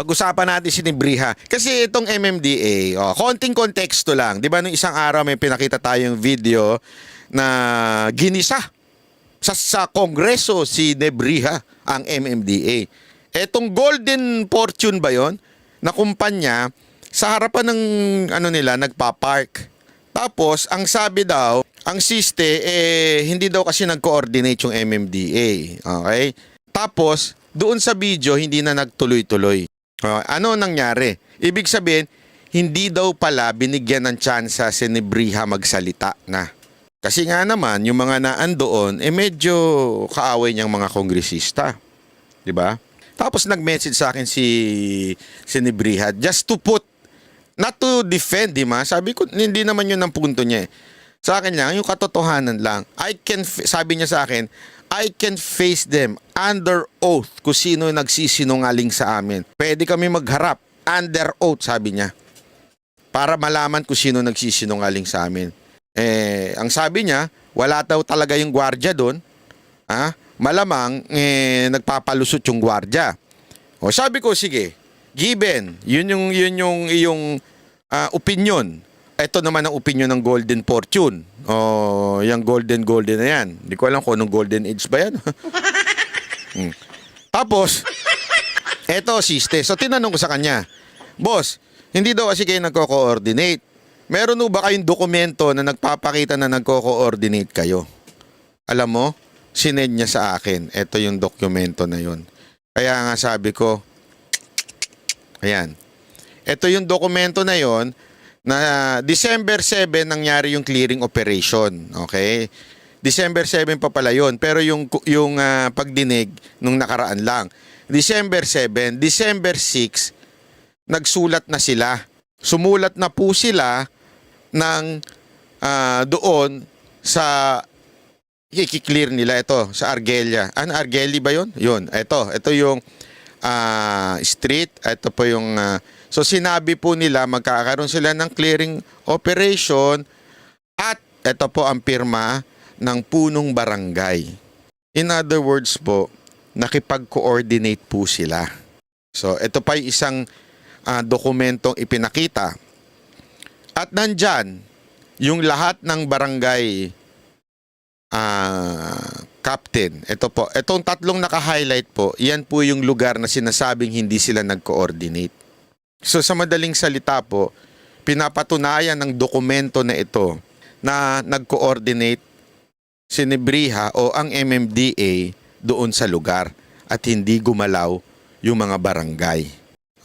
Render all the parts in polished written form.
pag-usapan natin si Nebriha. Kasi itong MMDA, konting konteksto lang. Di ba nung isang araw may pinakita tayong video na ginisa sa Kongreso si Nebriha, ang MMDA. Etong Golden Fortune ba yon na kumpanya, sa harapan ng nagpa-park. Tapos, ang sabi daw, ang siste, hindi daw kasi nag-coordinate yung MMDA. Okay? Tapos, doon sa video, hindi na nagtuloy-tuloy. Ano nangyari? Ibig sabihin, hindi daw pala binigyan ng tsansa si Nebriha magsalita na. Kasi nga naman, yung mga naandoon, medyo kaaway niyang mga kongresista. Diba? Tapos nag-message sa akin si Nebriha, just to put, not to defend, di ba? Sabi ko, hindi naman yun ang punto niya. Sa akin lang, yung katotohanan lang. Sabi niya sa akin, I can face them under oath kung sino nagsisinungaling sa amin. Pwede kami magharap under oath, sabi niya. Para malaman kung sino nagsisinungaling sa amin. Ang sabi niya, wala daw talaga yung gwardiya doon. Malamang nagpapalusot yung gwardiya. O sabi ko, sige, given, yun yung iyong opinion. Ito naman ang opinion ng Golden Fortune. Yung golden na yan. Hindi ko alam kung anong golden age ba yan. Tapos, eto siste. So tinanong ko sa kanya, boss, hindi daw kasi kayo nagko-coordinate. Meron ba kayong dokumento na nagpapakita na nagko-coordinate kayo? Alam mo, sinend niya sa akin. Ito yung dokumento na yun. Kaya nga sabi ko, ayan. Ito yung dokumento na yon na December 7 nangyari yung clearing operation. Okay? December 7 pa pala yun. Pero yung pagdinig nung nakaraan lang. December 7, December 6, nagsulat na sila. Sumulat na po sila ng doon sa i-clear nila ito sa Argelia. Argelia ba yun? Yun. Ito yung street. Ito po yung so sinabi po nila magkakaroon sila ng clearing operation at ito po ang pirma ng punong barangay. In other words po, nakipag-coordinate po sila. So ito pa yung isang dokumentong ipinakita. At nandyan, yung lahat ng barangay captain. Ito po, itong tatlong naka-highlight po, yan po yung lugar na sinasabing hindi sila nag-coordinate. So sa madaling salita po, pinapatunayan ng dokumento na ito na nag-coordinate si Nebriha o ang MMDA doon sa lugar at hindi gumalaw yung mga barangay.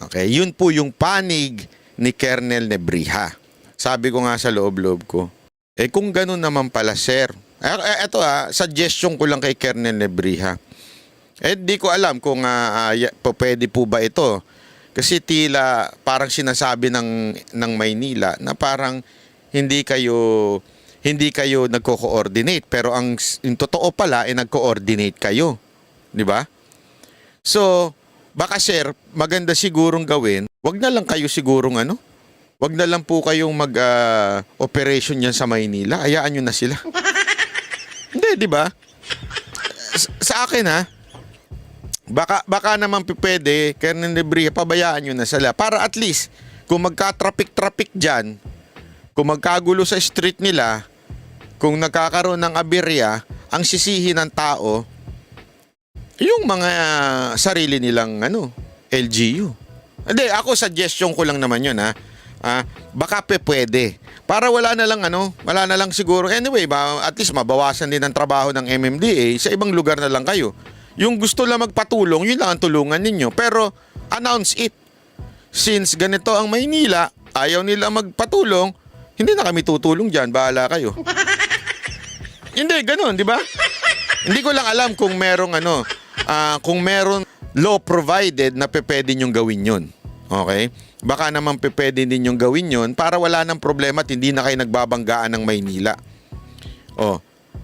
Okay, yun po yung panig ni Colonel Nebriha. Sabi ko nga sa loob-loob ko, kung ganun naman pala sir, eto suggestion ko lang kay Colonel Nebriha. Di ko alam kung pwede po ba ito. Kasi tila parang sinasabi ng Maynila na parang hindi kayo nagko-coordinate pero yung totoo pala nagko-coordinate kayo, di ba? So, baka sir, maganda sigurong gawin, wag na lang kayo sigurong wag na lang po kayong mag-operation yan sa Maynila, hayaan nyo na sila. Hindi, di ba? Sa akin baka naman pwede, Colonel Nebriha, pabayaan nyo na sila. Para at least, kung magka-traffic dyan, kung magkagulo sa street nila, kung nagkakaroon ng aberya, ang sisihin ng tao, yung mga sarili nilang LGU. Hindi, ako suggestion ko lang naman yun baka pwede. Para wala na lang siguro. Anyway, at least mabawasan din ang trabaho ng MMDA, sa ibang lugar na lang kayo. Yung gusto lang magpatulong, yun lang ang tulungan ninyo. Pero announce it. Since ganito ang Maynila, ayaw nila magpatulong, hindi na kami tutulong dyan, bahala kayo. Hindi, ganun, di ba? Hindi ko lang alam kung merong kung meron law provided na pwede nyong gawin yun. Okay? Baka naman pwede din yung gawin yun para wala nang problema at hindi na kayo nagbabanggaan ng Maynila.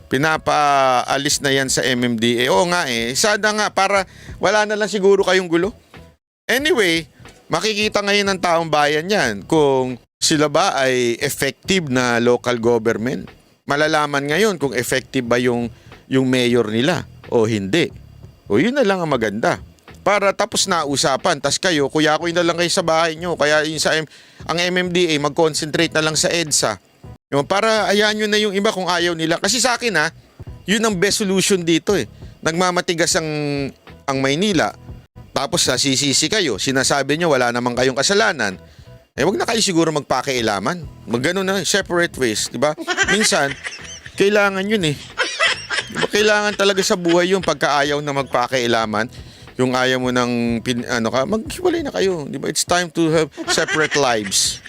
Pinapaalis na yan sa MMDA. Oo nga sana nga para wala na lang siguro kayong gulo. Anyway, makikita ngayon ng taong bayan yan kung sila ba ay effective na local government. Malalaman ngayon kung effective ba yung mayor nila o hindi. O yun na lang ang maganda. para tapos na usapan. Tas kayo, kuya-kuy na lang kayo sa bahay nyo. Kaya ang MMDA, mag-concentrate na lang sa EDSA. Yung, para ayaan nyo na yung iba kung ayaw nila. Kasi sa akin yun ang best solution dito eh. Nagmamatigas ang Maynila. Tapos nasisisi kayo. Sinasabi nyo wala namang kayong kasalanan. Wag na kayo siguro magpakialaman. Magano na, separate ways. Diba? Minsan, kailangan yun eh. Diba, kailangan talaga sa buhay yung pagkaayaw na magpakialaman. Yung ayaw mo ng maghiwalay na kayo. Diba? It's time to have separate lives.